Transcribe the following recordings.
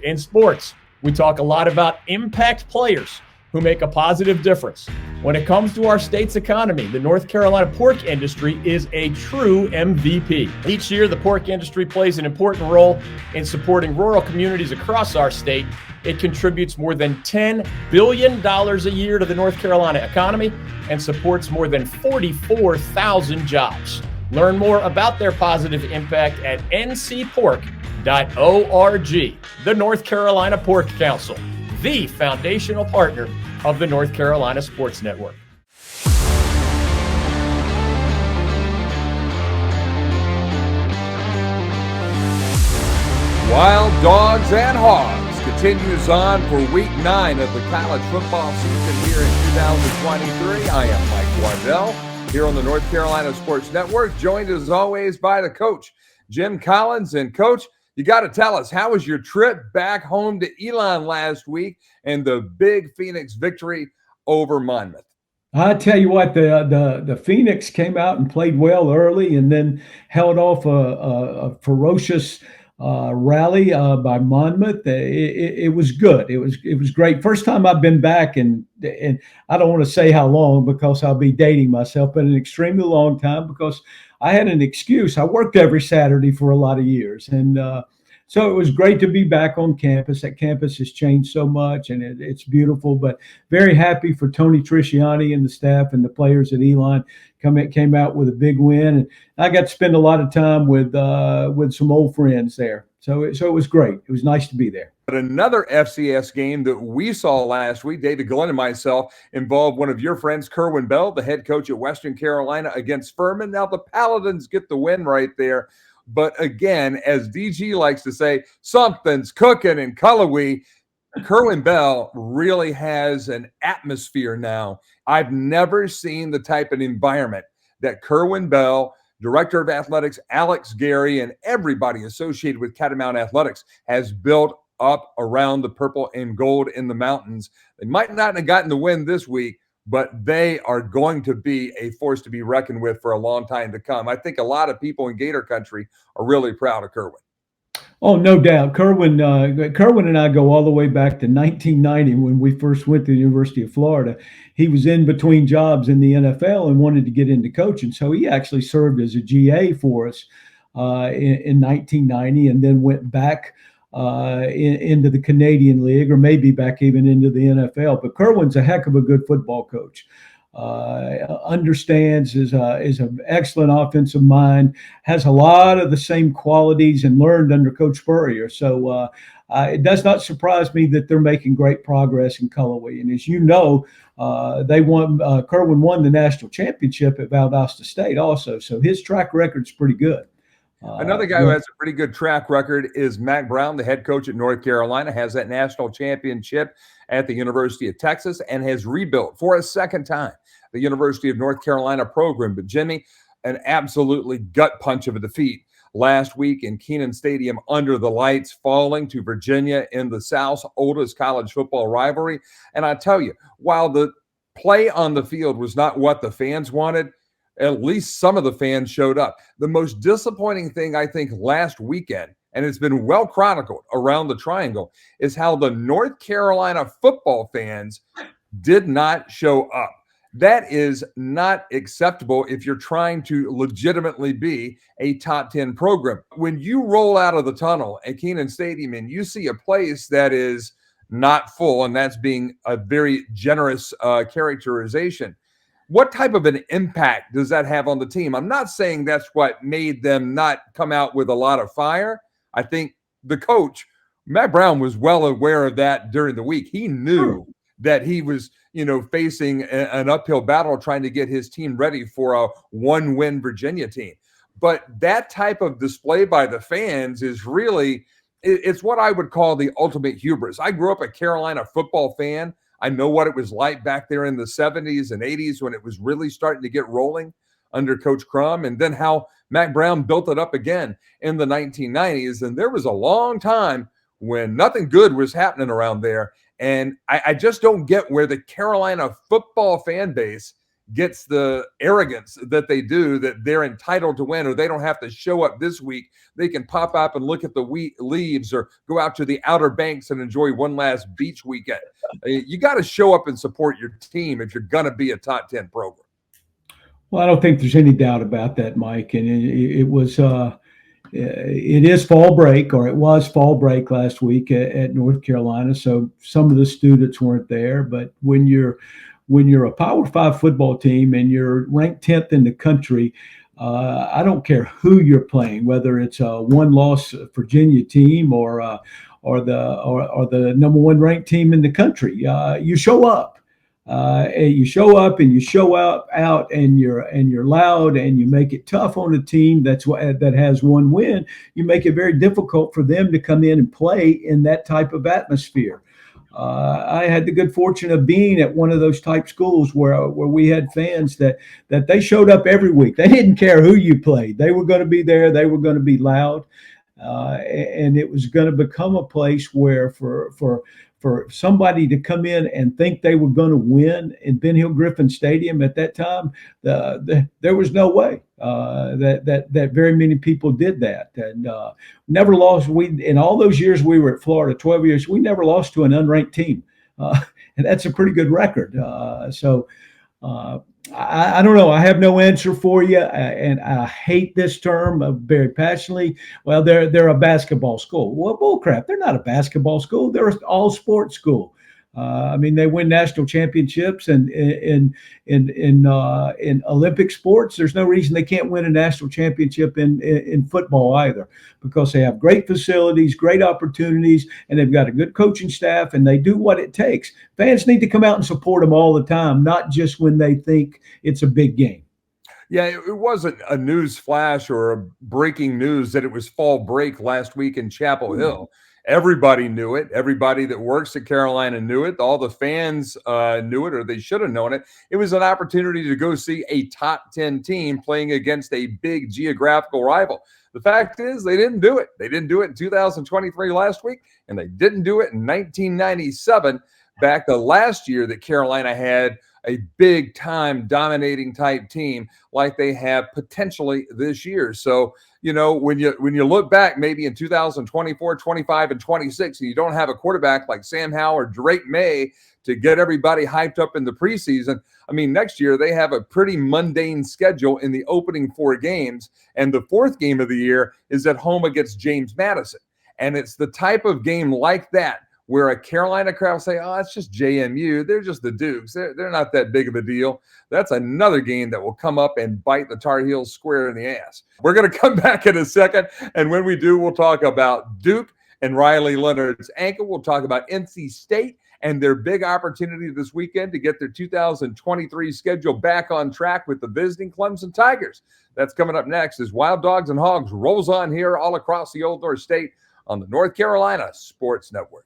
In sports, we talk a lot about impact players who make a positive difference. When it comes to our state's economy, the North Carolina pork industry is a true MVP. Each year, the pork industry plays an important role in supporting rural communities across our state. It contributes more than $10 billion a year to the North Carolina economy and supports more than 44,000 jobs. Learn more about their positive impact at ncpork.org. The North Carolina Pork Council, the foundational partner of the North Carolina Sports Network. Wild Dogs and Hogs continues on for week 9 of the college football season here in 2023. I am Mike Waddell here on the North Carolina Sports Network, joined as always by the coach, Jim Collins. And Coach, you got to tell us, how was your trip back home to Elon last week and the big Phoenix victory over Monmouth? I tell you what, the Phoenix came out and played well early, and then held off a ferocious rally by Monmouth. It was good. It was great. First time I've been back, and I don't want to say how long because I'll be dating myself, but an extremely long time, because I had an excuse. I worked every Saturday for a lot of years, and so it was great to be back on campus. That campus has changed so much, and it's beautiful. But very happy for Tony Trisciani and the staff and the players at Elon. Came out with a big win, and I got to spend a lot of time with some old friends there. So it was great. It was nice to be there. But another FCS game that we saw last week, David Glenn and myself, involved one of your friends, Kerwin Bell, the head coach at Western Carolina, against Furman. Now the Paladins get the win right there. But again, as DG likes to say, something's cooking in Cullowhee. Kerwin Bell really has an atmosphere now. I've never seen the type of environment that Kerwin Bell, Director of Athletics, Alex Gary, and everybody associated with Catamount Athletics has built up around the purple and gold in the mountains. They might not have gotten the win this week, but they are going to be a force to be reckoned with for a long time to come. I think a lot of people in Gator country are really proud of Kerwin. Oh, no doubt. Kerwin and I go all the way back to 1990 when we first went to the University of Florida. He was in between jobs in the NFL and wanted to get into coaching. So he actually served as a GA for us in 1990, and then went back into the Canadian League, or maybe back even into the NFL. But Kerwin's a heck of a good football coach. Understands, is an excellent offensive mind, has a lot of the same qualities, and learned under Coach Spurrier. So it does not surprise me that they're making great progress in Cullowhee. And as you know, Kerwin won the national championship at Valdosta State also. So his track record's pretty good. Another guy who has a pretty good track record is Mac Brown, the head coach at North Carolina, has that national championship at the University of Texas and has rebuilt for a second time the University of North Carolina program. But Jimmy, an absolutely gut punch of a defeat last week in Kenan Stadium under the lights, falling to Virginia in the South's oldest college football rivalry. And I tell you, while the play on the field was not what the fans wanted, at least some of the fans showed up. The most disappointing thing, I think, last weekend, and it's been well chronicled around the Triangle, is how the North Carolina football fans did not show up. That is not acceptable if you're trying to legitimately be a top 10 program. When you roll out of the tunnel at Kenan Stadium and you see a place that is not full, and that's being a very generous characterization, what type of an impact does that have on the team? I'm not saying that's what made them not come out with a lot of fire. I think the coach, Matt Brown, was well aware of that during the week. He knew that he was, facing an uphill battle trying to get his team ready for a one-win Virginia team. But that type of display by the fans is really, it's what I would call the ultimate hubris. I grew up a Carolina football fan. I know what it was like back there in the 70s and 80s when it was really starting to get rolling under Coach Crum, and then how Mac Brown built it up again in the 1990s. And there was a long time when nothing good was happening around there. And I just don't get where the Carolina football fan base gets the arrogance that they do, that they're entitled to win, or they don't have to show up this week. They can pop up and look at the leaves or go out to the Outer Banks and enjoy one last beach weekend. You got to show up and support your team if you're going to be a top 10 program. Well, I don't think there's any doubt about that, Mike. And it is fall break, or it was fall break last week at North Carolina. So some of the students weren't there. But when you're a Power 5 football team and you're ranked 10th in the country, I don't care who you're playing, whether it's a one-loss Virginia team or the number one ranked team in the country. You show up. And you show up and you show out and you're loud and you make it tough on a team that has one win. You make it very difficult for them to come in and play in that type of atmosphere. I had the good fortune of being at one of those type schools where we had fans that they showed up every week. They didn't care who you played. They were going to be there. They were going to be loud. And it was going to become a place where for somebody to come in and think they were going to win in Ben Hill Griffin Stadium at that time, there was no way that very many people did that. And never lost. In all those years we were at Florida, 12 years, we never lost to an unranked team. And that's a pretty good record. I don't know. I have no answer for you, and I hate this term very passionately. Well, they're a basketball school. Well, bull crap. They're not a basketball school. They're an all-sports school. They win national championships, and in Olympic sports, there's no reason they can't win a national championship in football either, because they have great facilities, great opportunities, and they've got a good coaching staff, and they do what it takes. Fans need to come out and support them all the time, not just when they think it's a big game. Yeah, it wasn't a news flash or a breaking news that it was fall break last week in Chapel Hill. Everybody knew it. Everybody that works at Carolina knew it. All the fans knew it, or they should have known it. It was an opportunity to go see a top 10 team playing against a big geographical rival. The fact is, they didn't do it. They didn't do it in 2023 last week, and they didn't do it in 1997, back to last year that Carolina had a big-time dominating type team like they have potentially this year. So, when you look back maybe in 2024, 25, and 26, and you don't have a quarterback like Sam Howell or Drake May to get everybody hyped up in the preseason, next year they have a pretty mundane schedule in the opening 4 games, and the 4th game of the year is at home against James Madison. And it's the type of game like that where a Carolina crowd will say, oh, it's just JMU. They're just the Dukes. They're not that big of a deal. That's another game that will come up and bite the Tar Heels square in the ass. We're going to come back in a second, and when we do, we'll talk about Duke and Riley Leonard's ankle. We'll talk about NC State and their big opportunity this weekend to get their 2023 schedule back on track with the visiting Clemson Tigers. That's coming up next as Wild Dogs and Hogs rolls on here all across the Old North State on the North Carolina Sports Network.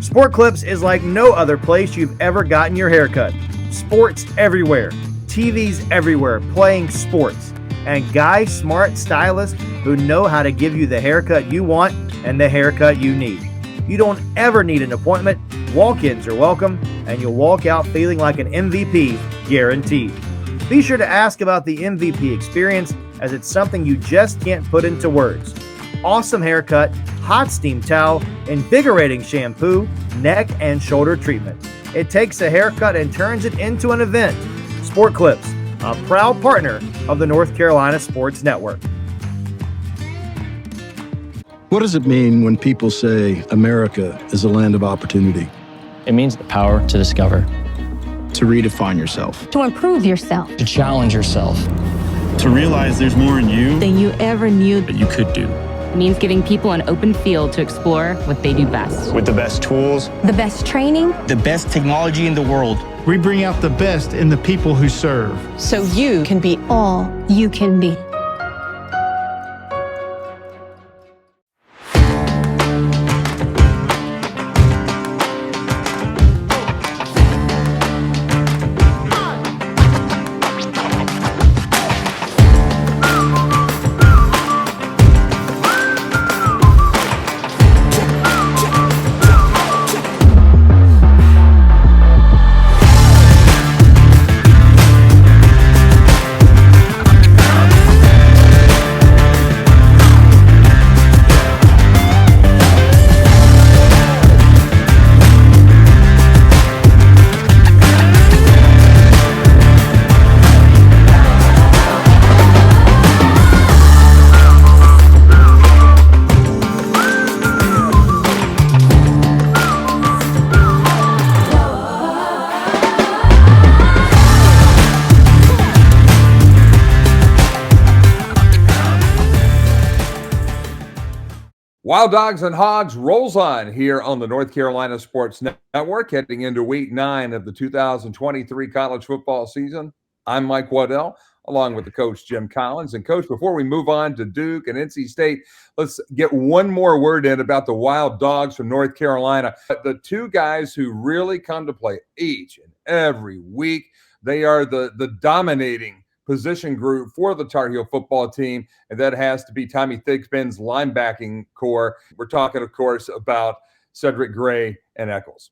Sport Clips is like no other place you've ever gotten your haircut. Sports everywhere, TVs everywhere, playing sports, and guys, smart stylists who know how to give you the haircut you want and the haircut you need. You don't ever need an appointment. Walk-ins are welcome, and you'll walk out feeling like an MVP, guaranteed. Be sure to ask about the MVP experience, as it's something you just can't put into words. Awesome haircut, hot steam towel, invigorating shampoo, neck and shoulder treatment. It takes a haircut and turns it into an event. Sport Clips, a proud partner of the North Carolina Sports Network. What does it mean when people say America is a land of opportunity? It means the power to discover, To redefine yourself. To improve yourself. to challenge yourself. To realize there's more in you Than you ever knew. that you could do. Means giving people an open field to explore what they do best. With the best tools, The best training. the best technology in the world. We bring out the best in the people who serve. So you can be All you can be. Wild Dogs and Hogs rolls on here on the North Carolina Sports Network, heading into week 9 of the 2023 college football season. I'm Mike Waddell, along with the coach, Jim Collins. And, Coach, before we move on to Duke and NC State, let's get one more word in about the Wild Dogs from North Carolina. The two guys who really come to play each and every week, they are the dominating position group for the Tar Heel football team, and that has to be Tommy Thigpen's linebacking core. We're talking, of course, about Cedric Gray and Eccles.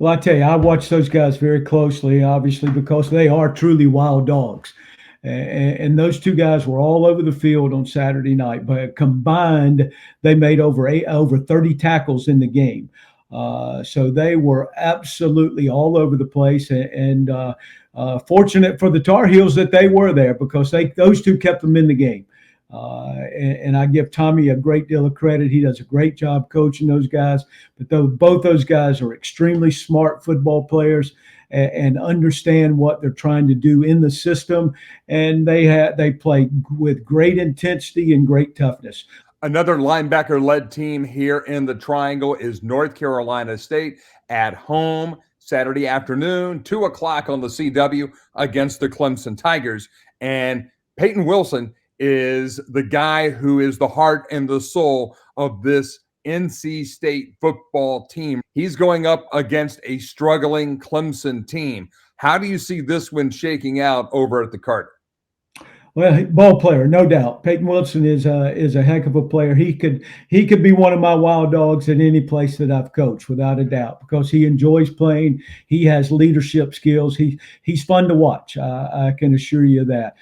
Well, I tell you, I watch those guys very closely, obviously, because they are truly wild dogs. And those two guys were all over the field on Saturday night. But combined, they made over 30 tackles in the game. So they were absolutely all over the place. And fortunate for the Tar Heels that they were there, because those two kept them in the game. And I give Tommy a great deal of credit. He does a great job coaching those guys. But both those guys are extremely smart football players and understand what they're trying to do in the system. And they play with great intensity and great toughness. Another linebacker-led team here in the Triangle is North Carolina State at home Saturday afternoon, 2 o'clock on the CW against the Clemson Tigers. And Peyton Wilson is the guy who is the heart and the soul of this NC State football team. He's going up against a struggling Clemson team. How do you see this one shaking out over at the Carter? Well, ball player, no doubt. Peyton Wilson is a heck of a player. He could be one of my wild dogs in any place that I've coached, without a doubt, because he enjoys playing. He has leadership skills. He's fun to watch. I can assure you that.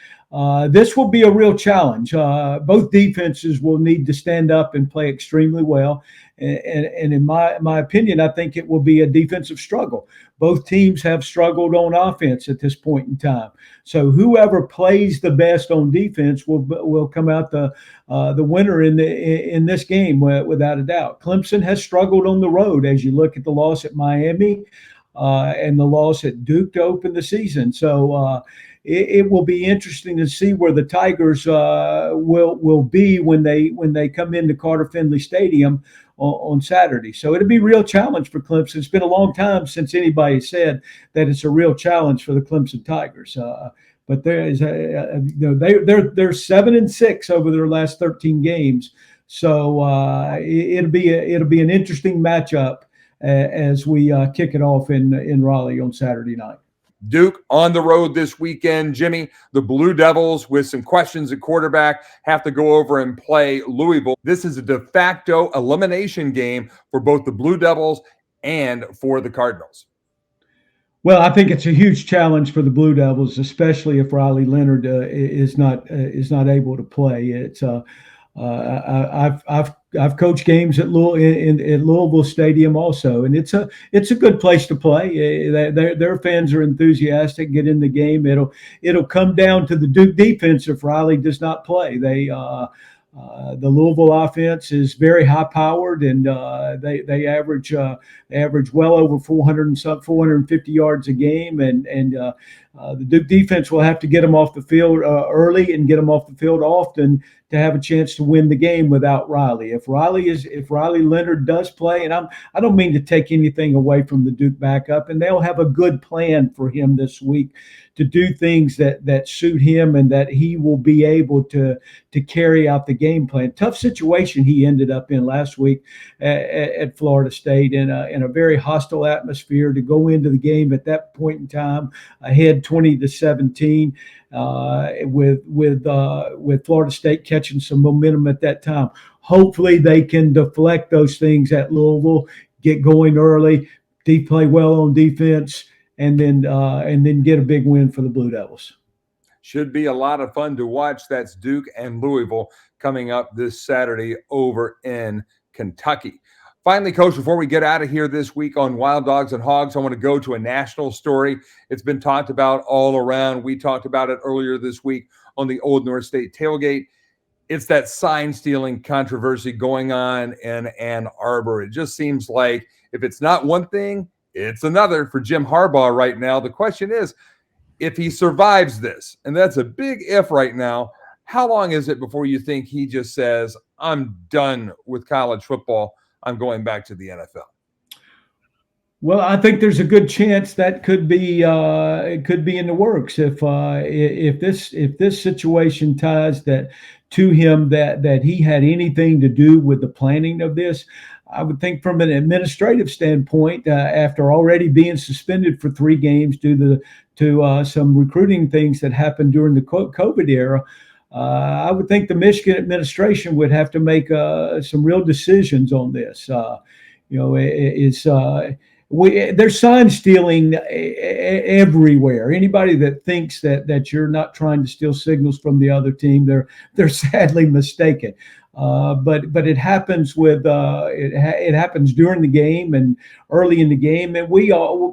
This will be a real challenge. Both defenses will need to stand up and play extremely well. And in my opinion, I think it will be a defensive struggle. Both teams have struggled on offense at this point in time. So whoever plays the best on defense will come out the winner in this game, without a doubt. Clemson has struggled on the road, as you look at the loss at Miami and the loss at Duke to open the season. So it will be interesting to see where the Tigers will be when they come into Carter Finley Stadium on Saturday. So it'll be a real challenge for Clemson. It's been a long time since anybody said that it's a real challenge for the Clemson Tigers. But there is they're 7-6 over their last 13 games. So it'll be an interesting matchup as we kick it off in Raleigh on Saturday night. Duke on the road this weekend. Jimmy, the Blue Devils, with some questions at quarterback, have to go over and play Louisville. This is a de facto elimination game for both the Blue Devils and for the Cardinals. Well, I think it's a huge challenge for the Blue Devils, especially if Riley Leonard is not able to play. It's I've coached games at Louisville Stadium also, and it's a good place to play. Their fans are enthusiastic. Get in the game. It'll come down to the Duke defense if Riley does not play. The Louisville offense is very high powered, and they average well over 450 yards a game, and the Duke defense will have to get them off the field early and get them off the field often to have a chance to win the game without Riley. If Riley Leonard does play, and I don't mean to take anything away from the Duke backup, and they'll have a good plan for him this week to do things that suit him and that he will be able to carry out the game plan. Tough situation he ended up in last week at Florida State in a very hostile atmosphere, to go into the game at that point in time ahead 20-17 with Florida State catching some momentum at that time. Hopefully they can deflect those things at Louisville, get going early, play well on defense, and then get a big win for the Blue Devils. Should be a lot of fun to watch. That's Duke and Louisville coming up this Saturday over in Kentucky. Finally, Coach, before we get out of here this week on Wild Dogs and Hogs, I want to go to a national story. It's been talked about all around. We talked about it earlier this week on the Old North State tailgate. It's that sign-stealing controversy going on in Ann Arbor. It just seems like if it's not one thing, it's another for Jim Harbaugh right now. The question is, if he survives this, and that's a big if right now, how long is it before you think he just says, I'm done with college football. I'm going back to the NFL? Well, I think there's a good chance that could be it could be in the works if this situation ties that to him that he had anything to do with the planning of this. I would think from an administrative standpoint, after already being suspended for 3 games due to some recruiting things that happened during the COVID era, I would think the Michigan administration would have to make some real decisions on this. There's sign stealing everywhere. Anybody that thinks that you're not trying to steal signals from the other team, they're sadly mistaken. But it happens it happens during the game and early in the game, and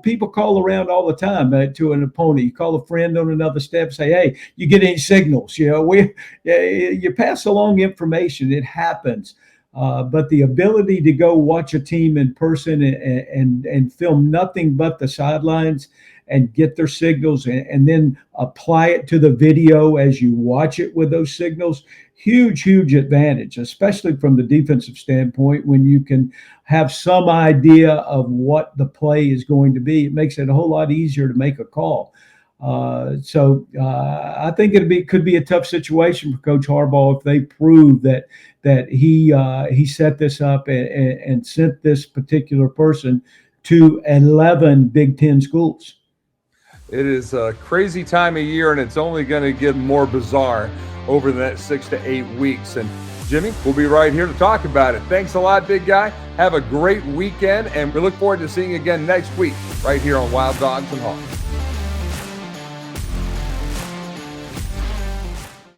people call around all the time to an opponent. You call a friend on another step, say, "Hey, you get any signals?" You pass along information. It happens. But the ability to go watch a team in person and film nothing but the sidelines and get their signals and then apply it to the video as you watch it with those signals, huge advantage, especially from the defensive standpoint when you can have some idea of what the play is going to be. It makes it a whole lot easier to make a call. So I think could be a tough situation for Coach Harbaugh if they prove that he set this up and sent this particular person to 11 Big Ten schools. It is a crazy time of year, and it's only going to get more bizarre over the next 6 to 8 weeks. And Jimmy, we'll be right here to talk about it. Thanks a lot, big guy. Have a great weekend, and we look forward to seeing you again next week right here on Wild Dogs and Hogs.